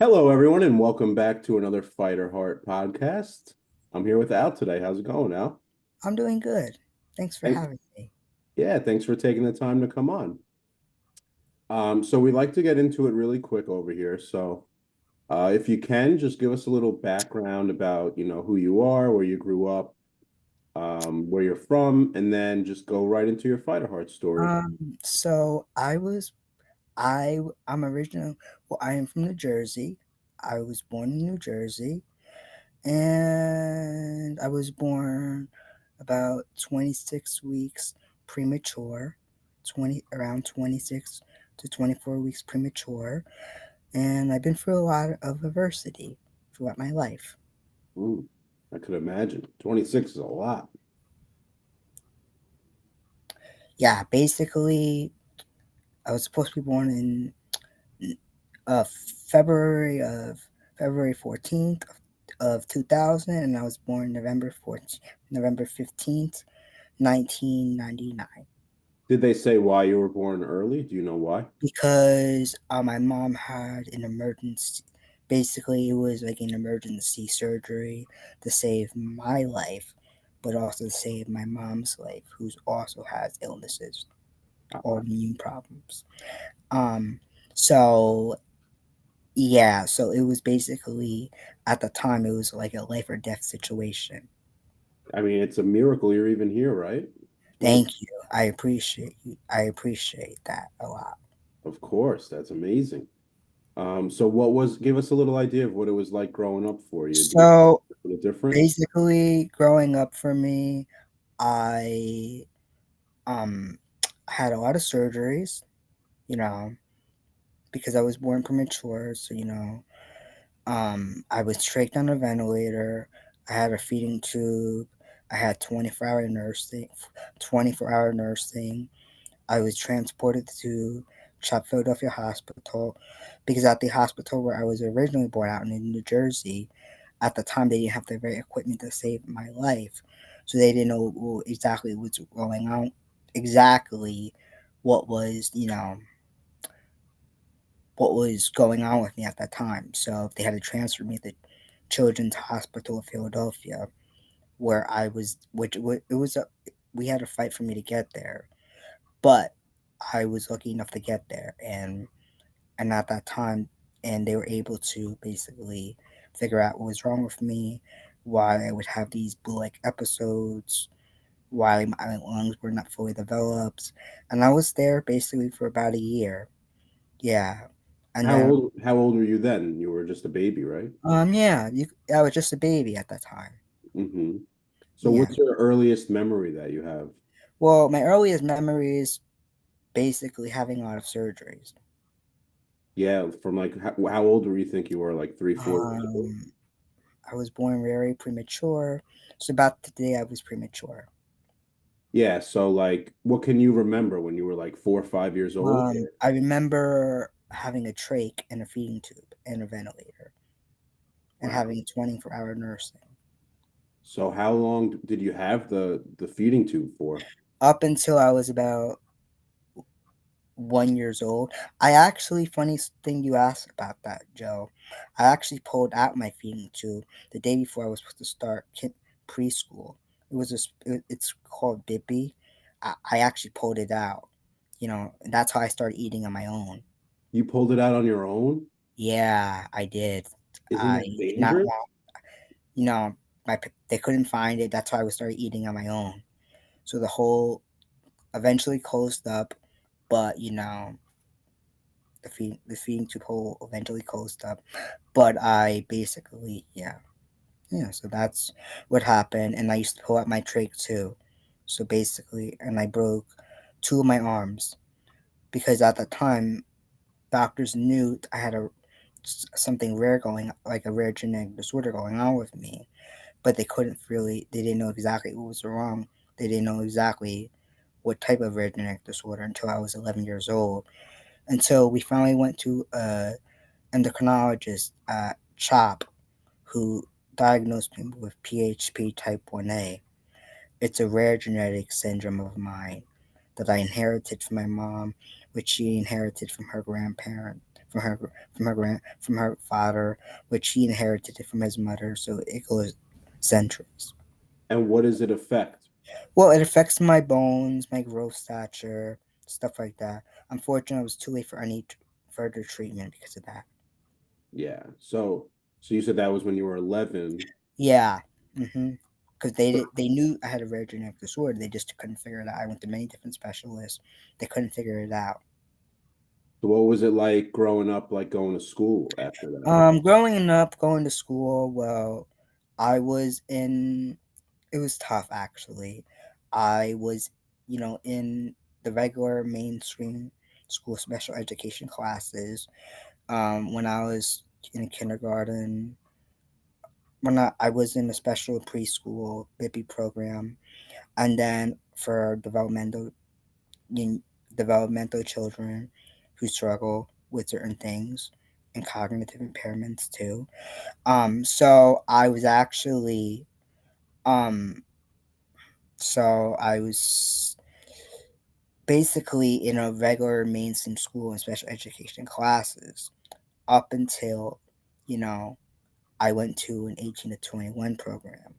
Hello, everyone, and welcome back to another Fighter Heart podcast. I'm here with Al today. How's it going, Al? I'm doing good. Thanks for Thank, having me. yeah, thanks for taking the time to come on. So we like to get into it really quick over here. If you can, just give us a little background about, who you are, where you grew up, where you're from, and then just go right into your Fighter Heart story. So I'm original. Well, I am from New Jersey. I was born in New Jersey, and I was born about 26 weeks premature, 26 to 24 weeks premature, and I've been through a lot of adversity throughout my life. Ooh, I could imagine. 26 is a lot. Yeah, basically, I was supposed to be born in uh, February of February 14th of 2000, and I was born November 15th, 1999. Did they say why you were born early? Do you know why? Because my mom had an emergency. Basically, it was like an emergency surgery to save my life, but also to save my mom's life, who also has illnesses, Uh, autoimmune problems. Um, so Yeah, so it was basically at the time it was like a life or death situation. I mean, it's a miracle you're even here, right? Like, Thank you. I appreciate you. I appreciate that a lot. of course, that's amazing. So give us a little idea of what it was like growing up for you. Do you So a little different? basically growing up for me, I um had a lot of surgeries, you know, because I was born premature, so I was trached on a ventilator. I had a feeding tube. I had 24-hour nursing. 24-hour nursing. I was transported to Chop Philadelphia Hospital because at the hospital where I was originally born out in New Jersey, at the time they didn't have the right equipment to save my life, so they didn't know exactly what's going on, exactly what was what was going on with me at that time. So they had to transfer me to Children's Hospital of Philadelphia, where I was, it was a, we had a fight for me to get there, but I was lucky enough to get there, and at that time, and they were able to basically figure out what was wrong with me, why I would have these blue-like episodes, why my lungs were not fully developed, and I was there basically for about a year. Yeah, and then How old were you then? You were just a baby, right? yeah, I was just a baby at that time. hmm So Yeah. what's your earliest memory that you have? Well, my earliest memory is basically having a lot of surgeries. Yeah, from like how old were you think you were? Like 3, 4 years old? Um, I was born very premature. So about the day I was premature. Yeah, so like what can you remember when you were like 4 or 5 years old? I remember having a trach and a feeding tube and a ventilator and Wow. having 24-hour nursing. So how long did you have the feeding tube for? Up until I was about 1 years old. I actually, funny thing you asked about that, Joe. I actually pulled out my feeding tube the day before I was supposed to start preschool. It's called Bippy. I actually pulled it out. And that's how I started eating on my own. You pulled it out on your own? Yeah, I did. Isn't I that did not dangerous? want, you know, they couldn't find it. That's why I started eating on my own. So the hole eventually closed up, but the feeding tube hole eventually closed up. But I basically, yeah. So that's what happened, and I used to pull out my trach too. So basically, and I broke two of my arms because at the time doctors knew I had something rare like a rare genetic disorder going on with me, but they didn't know exactly what was wrong. They didn't know exactly what type of rare genetic disorder until I was 11 years old. Until we finally went to endocrinologist at CHOP who diagnosed me with PHP Type 1A. It's a rare genetic syndrome of mine that I inherited from my mom, which she inherited from her grandparent, from her father, which he inherited it from his mother. So it goes centuries. And what does it affect? Well, it affects my bones, my growth stature, stuff like that. Unfortunately, I was too late for any further treatment because of that. Yeah. So you said that was when you were 11. Yeah. Because So they knew I had a rare genetic disorder. They just couldn't figure it out. I went to many different specialists. They couldn't figure it out. what was it like growing up, like going to school after that? Growing up, going to school, well, I was in. It was tough actually. I was, in the regular mainstream school special education classes. When I was in kindergarten, I was in a special preschool BIPI program, and then for you developmental children who struggle with certain things and cognitive impairments too. So I was actually um so I was basically in a regular mainstream school and special education classes up until, you know, I went to an 18 to 21 program,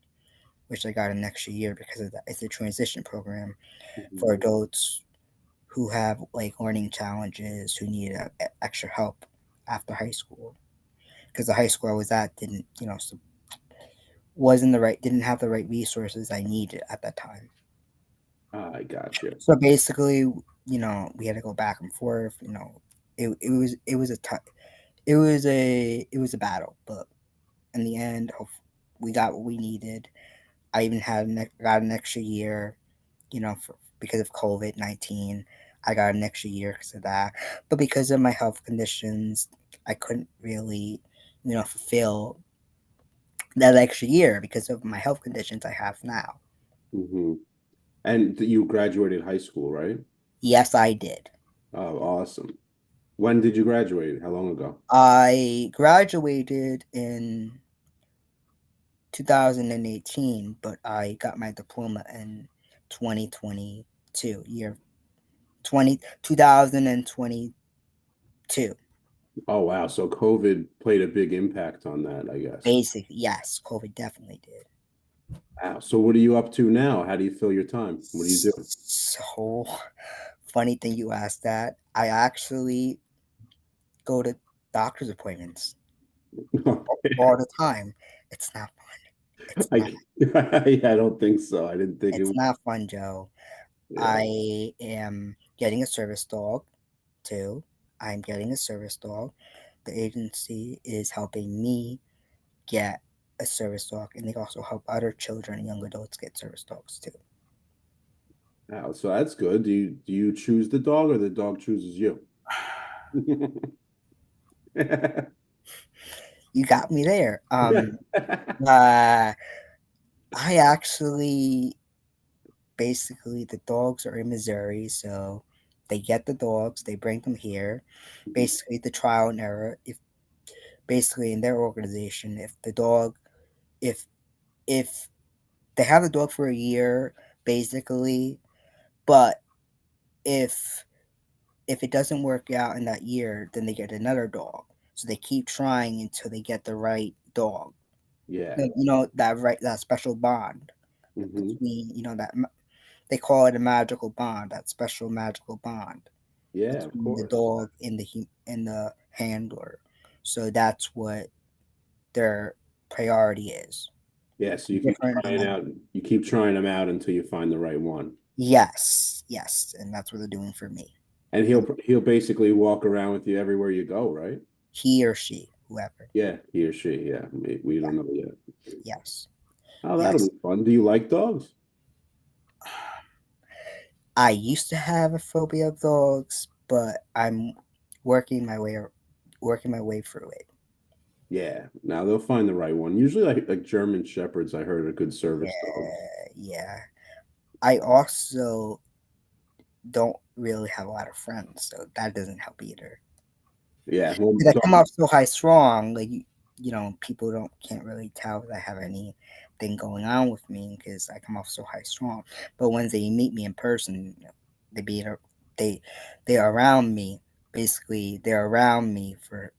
which I got an extra year because of that. It's a transition program for Mhm. adults who have like learning challenges, who need extra help after high school. Because the high school I was at didn't, wasn't the right, didn't have the right resources I needed at that time. I got you. So basically, we had to go back and forth. It was a it was a battle, but in the end, we got what we needed. I even got an extra year, because of COVID-19. I got an extra year because of that, but because of my health conditions, I couldn't really, fulfill that extra year because of my health conditions I have now. Hmm. And you graduated high school, right? Yes, I did. Oh, awesome. When did you graduate? How long ago? I graduated in 2018, but I got my diploma in 2022, year 2022. Oh, wow. So COVID played a big impact on that, I guess. Basically, yes, COVID definitely did. Wow. So what are you up to now? How do you fill your time? What do you do? So funny thing you asked that. I actually go to doctor's appointments all the time. It's not fun. It's not. I don't think so. I didn't think it It's was. not fun, Joe. Yeah. I am getting a service dog too. I'm getting a service dog. The agency is helping me get a service dog, and they also help other children and young adults get service dogs too. Wow. So that's good. Do you choose the dog or the dog chooses you? You got me there. Uh, I actually basically the dogs are in Missouri, so they get the dogs, they bring them here. Basically, the trial and error. If basically in their organization, if if they have the dog for a year, basically, but if if it doesn't work out in that year, then they get another dog. So they keep trying until they get the right dog. Yeah. That special bond Hmm. between they call it a magical bond, that special magical bond Yeah, of between the course. dog and the handler. So that's what their priority is. Yeah, so you keep Different than trying out, you keep trying them out until you find the right one. yes, yes, and that's what they're doing for me. And And he'll basically walk around with you everywhere you go, right? he or she, whoever. Yeah, he or she. Yeah, we Yeah, don't know yet. yes, Oh, that'll yes. be fun. Do you like dogs? I used to have a phobia of dogs, but I'm working my way working my way through it. Yeah. Now they'll find the right one. Usually, like German shepherds, I heard are good service dogs. Yeah. I also don't really have a lot of friends, so that doesn't help either. Yeah. Well, Because I come dog. off so high strong, like people don't can't really tell that I have anything going on with me because I come off so high strong. But when they meet me in person, they be they they are around me. basically they're around me for,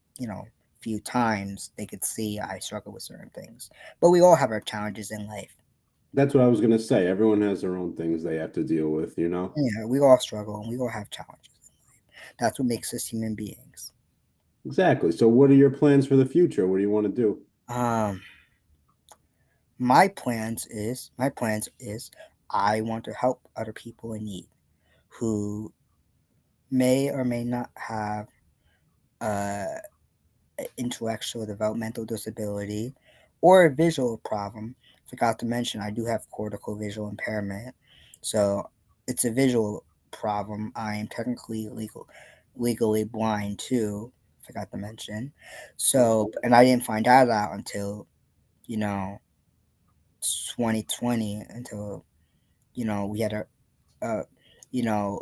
few times, they could see I struggle with certain things. But we all have our challenges in life. That's what I was gonna say. Everyone has their own things they have to deal with, you know? Yeah, we all struggle and we all have challenges. That's what makes us human beings. Exactly. So what are your plans for the future? What do you want to do? Um, my plans is I want to help other people in need who may or may not have uh, intellectual developmental disability or a visual problem. Forgot to mention I do have cortical visual impairment, so it's a visual problem. I am technically legally blind too. Forgot to mention. So, Okay. and I didn't find that out until you know 2020, until we had a you know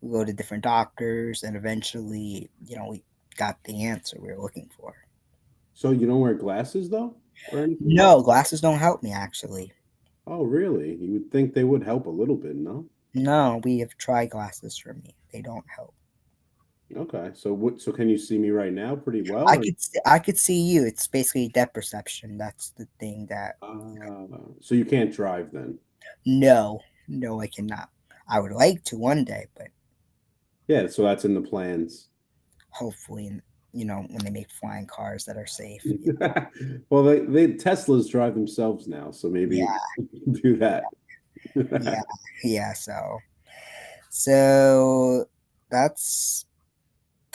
we go to different doctors, and eventually we got the answer we were looking for. So you don't wear glasses though, or anything? No, glasses don't help me actually. Oh, really? You would think they would help a little bit, no? No, we have tried glasses for me. They don't help. Okay. So can you see me right now pretty well I or could I could see you. It's basically depth perception. That's the thing that so you can't drive then? no, no, I cannot. I would like to one day, but Yeah, so that's in the plans. hopefully, when they make flying cars that are safe. Well, they Teslas drive themselves now, so maybe Yeah, do that. yeah, yeah. So that's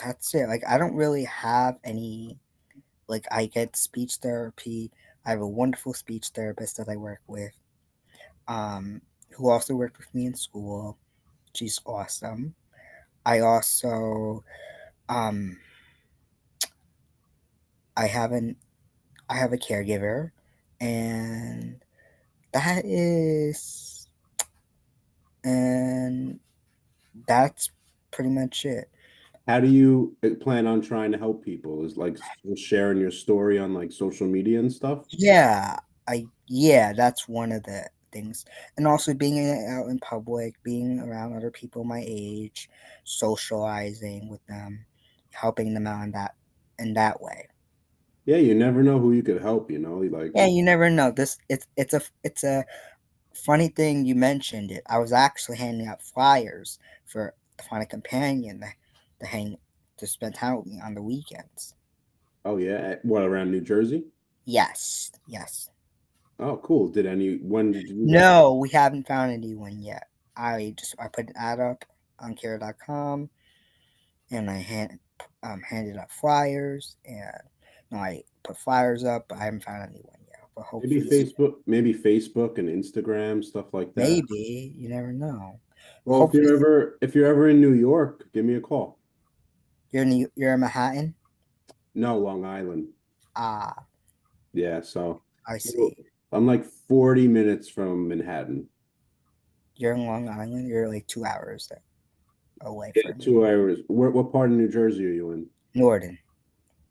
that's it. Like I don't really have any. Like I get speech therapy. I have a wonderful speech therapist that I work with, who also worked with me in school. She's awesome. I also, um, I haven't, I have a caregiver, and that is, and that's pretty much it. How do you plan on trying to help people? Is like sharing your story on like social media and stuff? Yeah, yeah, that's one of the things, and also being out in public, being around other people my age, socializing with them, helping them out in that way. Yeah, you never know who you could help, you know? Like, Yeah, you never know. It's a funny thing you mentioned it. I was actually handing out flyers for to find a companion to hang to spend time with me on the weekends. oh yeah, what around New Jersey? Yes, yes. Oh, cool. When did you do that? No, we haven't found anyone yet. I put an ad up on care.com, and I handed out flyers, and no, I put flyers up, but I haven't found anyone yet. But hopefully soon. Maybe Facebook and Instagram, stuff like that. Maybe, you never know. Well, Hopefully if you're ever in New York, give me a call. you're in Manhattan. No, Long Island. Ah, Yeah, so I well, see. I'm like 40 minutes from Manhattan. You're in Long Island. You're like 2 hours away Yeah, from me. 2 hours. What part of New Jersey are you in? Norden.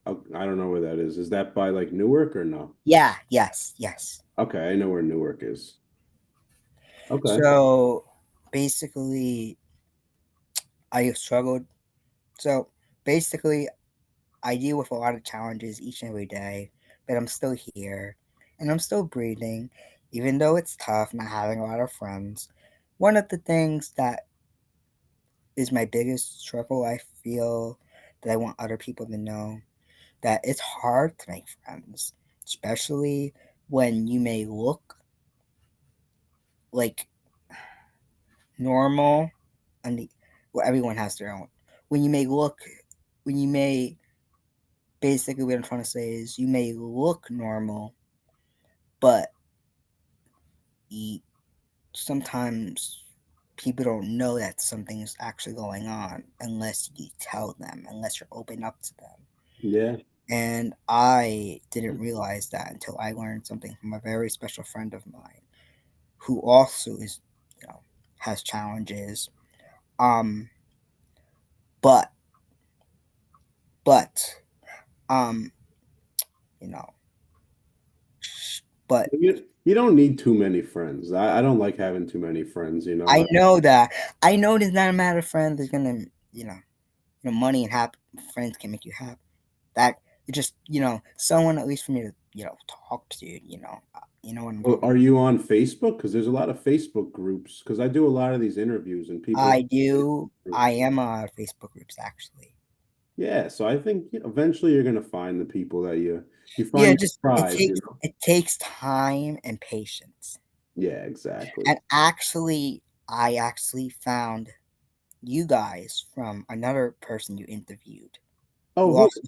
Oh, I don't know where that is. Is that by like Newark or no? Yeah. Yes. Yes. Okay, I know where Newark is. Okay. So basically, I have struggled. So basically, I deal with a lot of challenges each and every day, but I'm still here and I'm still breathing, even though it's tough not having a lot of friends. One of the things that is my biggest struggle, I feel that I want other people to know that it's hard to make friends, especially when you may look like normal. And well, everyone has their own. When you may look, when you may basically what I'm trying to say is you may look normal, but you, sometimes people don't know that something's actually going on unless you tell them, unless you're open up to them. Yeah. And I didn't realize that until I learned something from a very special friend of mine who also is, you know, has challenges. Um, but but um, you know, but You don't need too many friends. I don't like having too many friends, you know. I know that it's not a matter of friends. There's gonna, you know, money and happy friends can make you happy. That it just someone at least for me to talk to. You know what I'm Well, talking are about. you on Facebook? Because there's a lot of Facebook groups. Because I do a lot of these interviews and people I have Facebook do. I groups. am on Facebook groups actually. Yeah, so I think eventually you're gonna find the people that you Yeah, find your just tribe, you know? it takes time and patience. Yeah, exactly. And actually, I actually found you guys from another person you interviewed. Oh, You who? also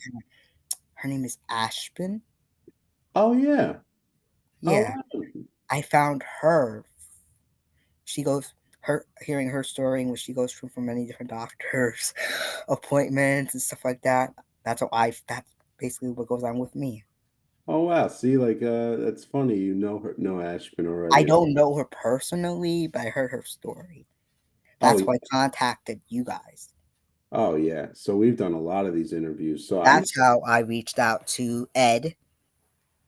her name is Ashbin. Oh, yeah. Oh, Yeah, wow. I found her. She goes her hearing her story, in which she goes through for many different doctors, appointments and stuff like that. That's basically what goes on with me. Oh, wow. See, like, that's funny. You know Ashpin I already. don't know her personally, but I heard her story. Oh, That's yeah. why I contacted you guys. Oh, yeah. So we've done a lot of these interviews. So I, That's how I reached out to Ed.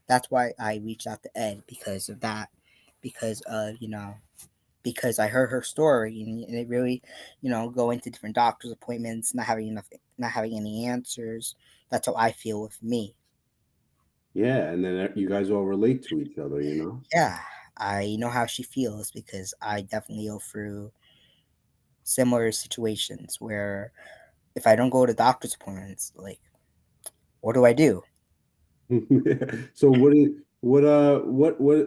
That's why I reached out to Ed because of that. Because because I heard her story and it really, going to different doctor's appointments, not having any answers. That's how I feel with me. yeah, and then you guys all relate to each other, you know? Yeah, I know how she feels because I definitely go through similar situations where if I don't go to doctor's appointments, like, what do I do? So what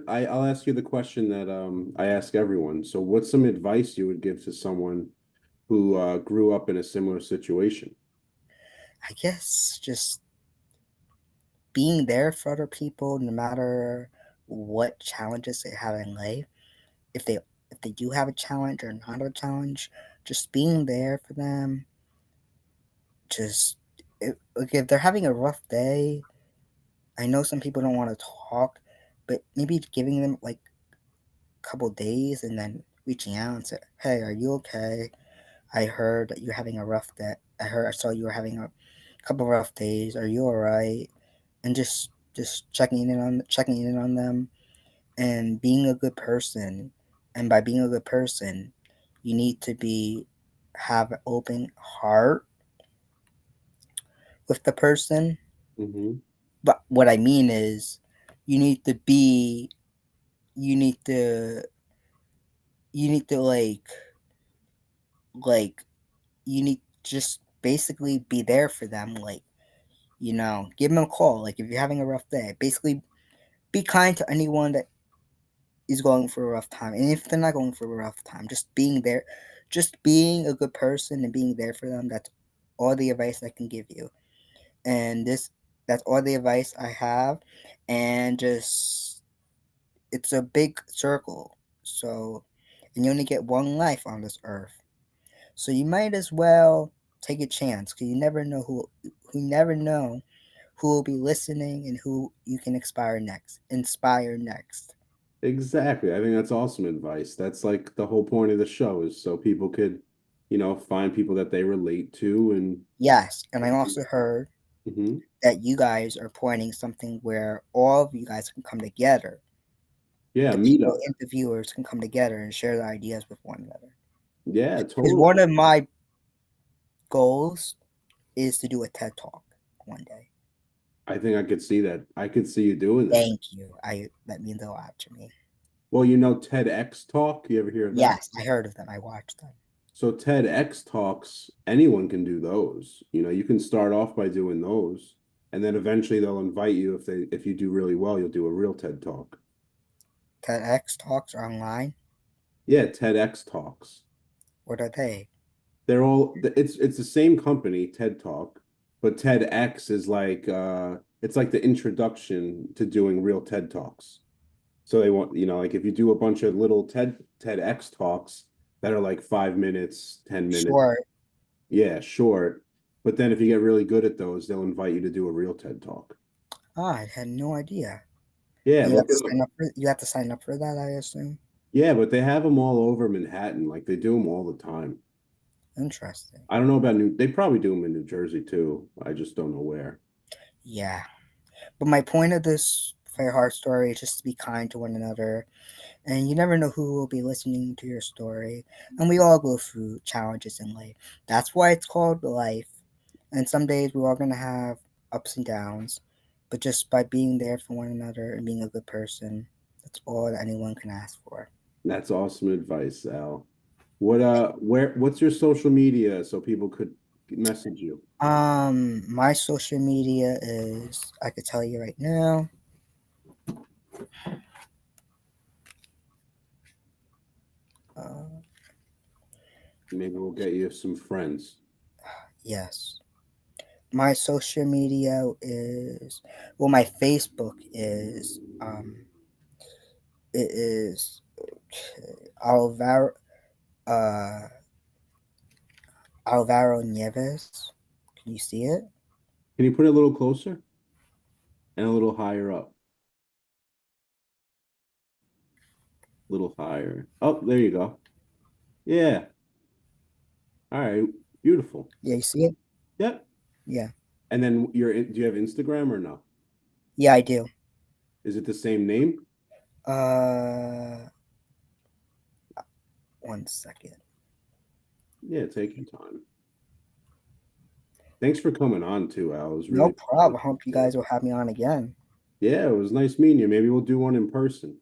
I'll ask you the question that I ask everyone. So what's some advice you would give to someone who grew up in a similar situation? I guess just being there for other people, no matter what challenges they have in life. If they if they do have a challenge or not a challenge, just being there for them. Just like if they're having a rough day, I know some people don't want to talk, but maybe giving them like a couple days and then reaching out and say, "Hey, are you okay? I heard that you're having a rough day. I saw you were having a couple rough days. Are you all right?" And just checking in on them and being a good person. And by being a good person, you need to be have an open heart with the person. Hmm. But what I mean is, you need to be you need to you need to like you need just basically be there for them. Like, give them a call. Like if you're having a rough day, basically be kind to anyone that is going for a rough time. And if they're not going for a rough time, just being there, just being a good person and being there for them. That's all the advice I can give you. And that's all the advice I have. And just, it's a big circle. So, and you only get one life on this earth. So you might as well take a chance because who never know who will be listening and who you can inspire next. Exactly. I think that's awesome advice. That's like the whole point of the show is so people could, find people that they relate to and Yes, and I also heard Mhm. that you guys are pointing something where all of you guys can come together. Yeah, The meet people up. interviewers can come together and share their ideas with one another. Yeah, Because totally. one of my goals is to do a TED Talk one day. I think I could see that. I could see you doing that. Thank you. I That means a lot to me. Well, TEDx Talk. You ever hear of that? Yes, I heard of them. I watched them. So TEDx Talks, anyone can do those. You can start off by doing those, and then eventually they'll invite you if you do really well, you'll do a real TED Talk. TEDx talks are online. Yeah, TEDx Talks. What are they? It's the same company, TED Talk, but TEDx is like it's like the introduction to doing real TED Talks. So they want, like if you do a bunch of little TEDx talks that are like 5 minutes, 10 minutes, Sure. yeah, short. But then if you get really good at those, they'll invite you to do a real TED talk. Ah, I had no idea. Yeah, And you have look to it up. sign up for that, I assume. Yeah, but they have them all over Manhattan. Like they do them all the time. Interesting. I don't know about they probably do them in New Jersey too. I just don't know where. Yeah. But my point of this Fair Heart story is just to be kind to one another. And you never know who will be listening to your story. And we all go through challenges in life. That's why it's called life. And some days we're all gonna have ups and downs, but just by being there for one another and being a good person, that's all that anyone can ask for. That's awesome advice, Al. What's your social media so people could message you? My social media is, I could tell you right now. Uh, Maybe we'll get you some friends. yes, my social media is, well, my Facebook is, it is Alvaro, uh, Alvaro Nieves. Can you see it? Can you put it a little closer and a little higher up? A little higher. Oh, there you go. Yeah. All right. Beautiful. Yeah, you see it? Yep. Yeah, And then do you have Instagram or no? yeah, I do. Is it the same name? Uh, 1 second. Yeah, take your time. Thanks for coming on too, Al. It was No really problem. I hope you guys will have me on again. yeah, it was nice meeting you. Maybe we'll do one in person.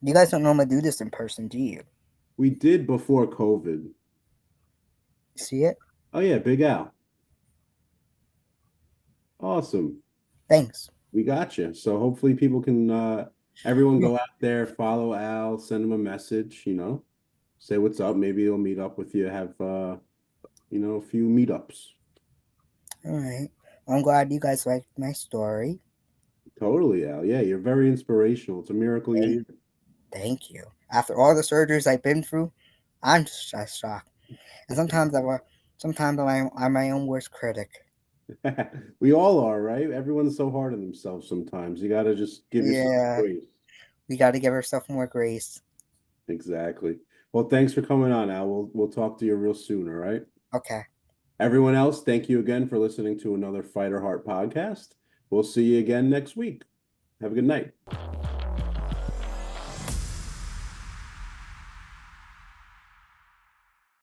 You guys don't normally do this in person, do you? We did before COVID. See it? Oh yeah, Big Al. Awesome. Thanks. We got you. So hopefully people can everyone Yeah. go out there, follow Al, send him a message, say what's up. Maybe he'll meet up with you, have a few meetups. All right. I'm glad you guys liked my story. Totally, Al. Yeah, you're very inspirational. It's a miracle you're Thank, here. thank you. After all the surgeries I've been through, I'm just shocked. And sometimes I'm my own worst critic. We all are, right? Everyone's so hard on themselves sometimes. You got to just give yourself Yeah, grace. we got to give ourselves more grace. Exactly. Well, thanks for coming on, Al. We'll talk to you real soon, all right? Okay. Everyone else, thank you again for listening to another Fighter Heart podcast. We'll see you again next week. Have a good night.